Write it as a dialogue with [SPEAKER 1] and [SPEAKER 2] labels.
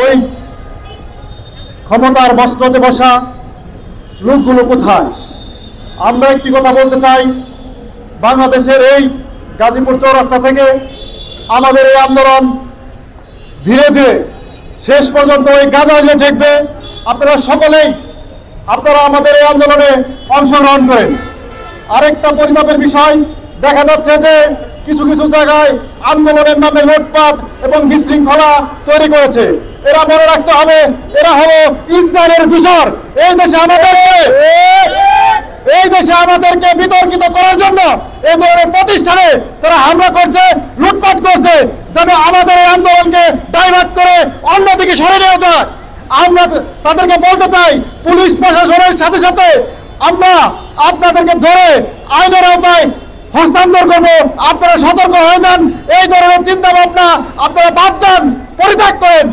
[SPEAKER 1] ওই ক্ষমতার মসনদে বসা লোকগুলো কোথায়? আমরা একটি কথা বলতে চাই, বাংলাদেশের এই গাজীপুর চৌরাস্তা থেকে আমাদের এই আন্দোলন ধীরে ধীরে শেষ পর্যন্ত ওই গাজায় ঠেকবে। আপনারা সকলেই আমাদের এই আন্দোলনে অংশগ্রহণ করেন। আরেকটা পরিমাপের বিষয়, দেখা যাচ্ছে যে কিছু কিছু জায়গায় আন্দোলনের নামে লুটপাট এবং বিশৃঙ্খলা তৈরি করেছে। এরা মনে রাখতে হবে, এরা হলো ইসরায়েলের দূষর। এই দেশে আমাদেরকে বিতর্কিত করার জন্য এই ধরনের প্রতিষ্ঠানে তারা হামলা করছে, লুটপাট করছে, যেন আমাদের এই আন্দোলনকে ডাইভার্ট করে অন্যদিকে সরে নেওয়া যায়। আমরা তাদেরকে বলতে চাই, পুলিশ প্রশাসনের সাথে সাথে আমরা আপনাদেরকে ধরে আইনের আওতায় হস্তান্তর করবো। আপনারা সতর্ক হয়ে যান, এই ধরনের চিন্তা ভাবনা আপনারা বাদ দেন, পরিত্যাগ করেন।